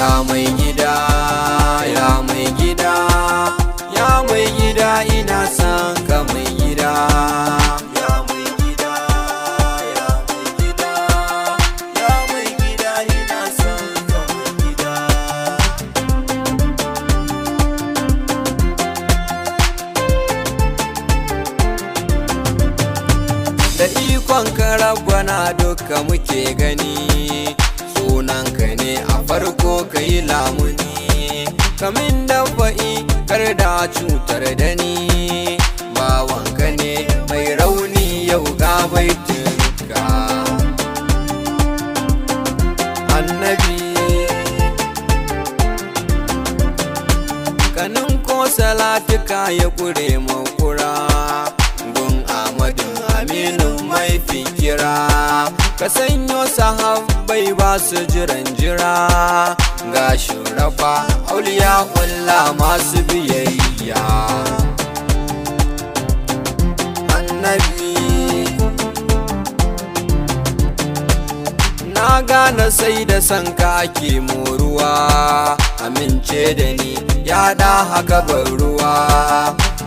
ya mai gida, ya mai gida, ya mai gida, ina son ka mai gida. Ya mai gida, ya mai gida, ya mai gida, ina son ka mai gida. Da ikon ka rabbana duka muke gani, sunanka ne a farko ka yi lamuni, kamin dafa'i kar da cutar da ni, bawanka ne mai rauni yau ga baitinka. Annabi kanin ko salatuka ya kure makura, gun Ahmadin Aminu mai fikira, ka sanyo sahabbai ba su jiran jira, ga shurafa auliya wallah masu biyayya. Annabi na gane sai da sanka ake moruwa, amince da ni ya da haka ban ruwa,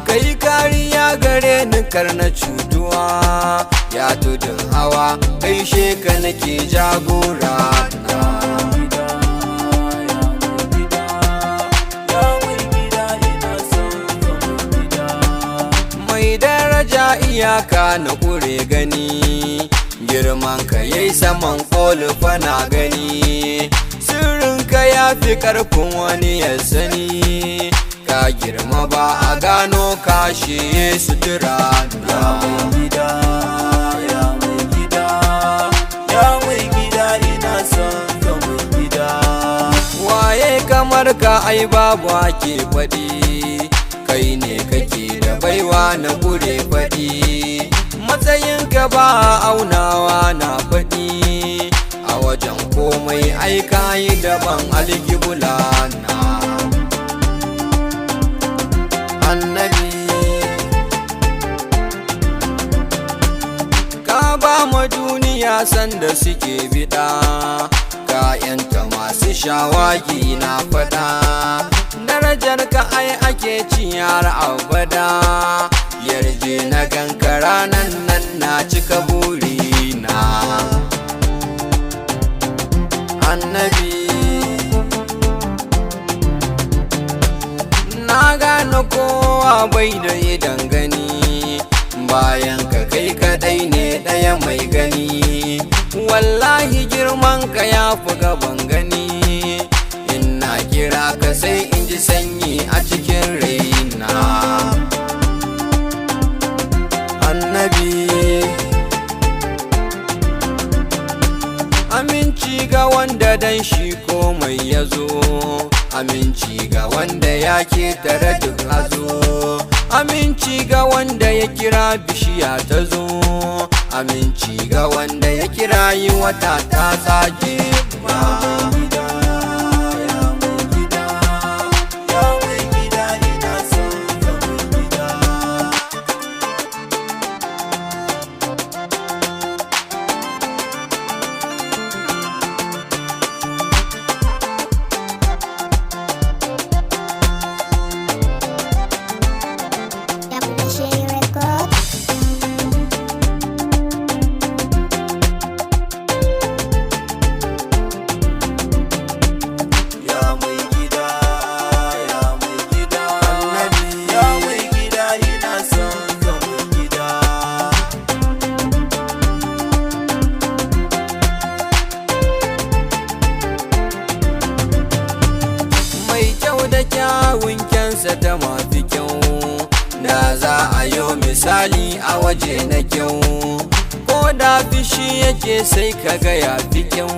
kai kariya gare ni kar na cutuwa, ya tudun hawa kai sheka nake jagora na. Mai daraja iyaka na kure gani, girman ka yayi saman kolufa na gani, sirrinka ya fi karfin wani ya sani, ka girma ba a gano kashe sutura na. Ya mai gida, ya mai gida, ina son ka mai gida. Waye kamar ka ai babu ake faɗi, kai ne kake da baiwa na gure faɗi, matsayinka ba aunawa na faɗi, a wajen komai aika yi daban alkibula na. Annabi ka ba mu duniya sanda suke bida, ka yanta masu shawagi na fada, darajar ka ai ake ciyar abada, yarje na ganka ranan nan na cika burina. Annabi na gane kowa bai da idan gani, bayan ka kai kadai ne ɗaya mai gani, wallahi girman ka ya fi gaban gani, ina kira ka sai in ji sanyi a cikin raina. Annabi aminci ga wanda dan shi komai ya zo, aminci ga wanda ya ketare duk hazo, aminci ga wanda ya kira bishiya ta zo, aminci ga wanda ya kira yi wata ta tsage ba. Kyawun kyansa ta mafi kyau, da za a yi misali a waje na kyau, ko da fishi yake sai kaga ya fi kyau,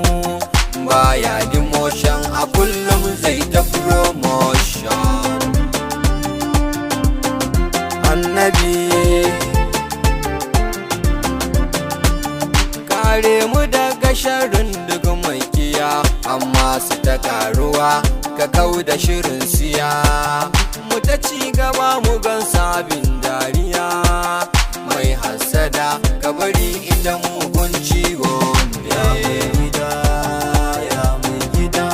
baya demotion a kullum zai ta promotion. Annabi kare mu daga sharrin duk mai kiya, amma su ta karuwa ka kau da shirin siya, mu ta ci gaba mu gan sabin dariya, mai hasada ka bari ita mugun ciwo ne. Ya mai gida, ya mai gida,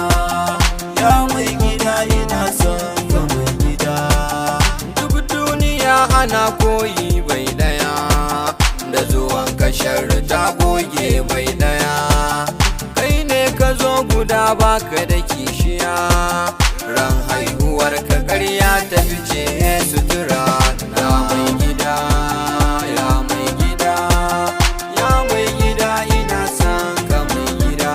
guda baka da kishiya, ran haihuwar ka ƙarya ta fice sutura. Ya mai gida, ya mai gida, ya mai gida ina son ka mai gida.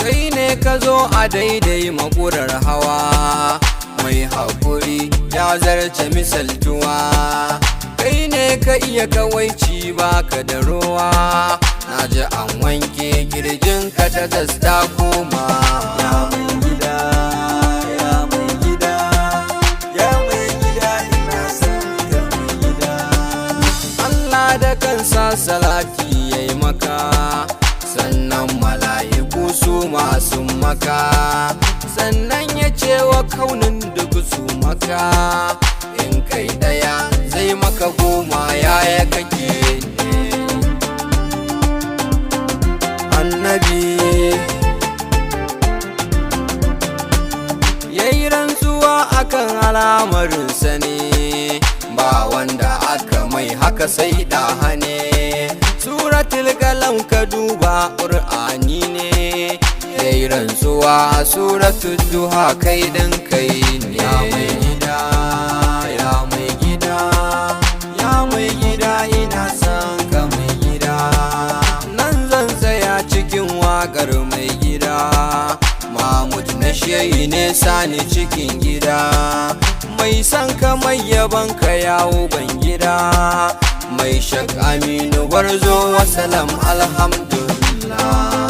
Kai ne ka zo a daidai makurar hawa, mai haƙuri ya zarce misaltuwa. Kai ne ka iya kawaici baka da ruwa, na ji an wanke kirjinka ta gasta koma. Ya mai gida, ya mai gida, ya mai gida ina son ka mai gida. Allah da kansa salati yayi maka, sannan mala'iku su masu maka, sannan ya ce wa kaunin duk su maka. In kai daya zai maka goma, yaya kake ne annabi? Yayi rantsuwa akan al'amarinsa ne, ba wanda aka mai haka sai da hane. Suratul Qalam ka duba Qur'ani ne, yayi rantsuwa suratul Duha kai dan kai ne. Ya mai gida, ya mai gida, ya mai gida ina son ka mai gida. Nan zan tsaya cikin waƙar mai gida, Mahmud na shehi ne sani cikin gida. Mai son ka mai yaban ka yawo ban gida, mai Shak Aminu Gwarzo wasalam alhamdulillah.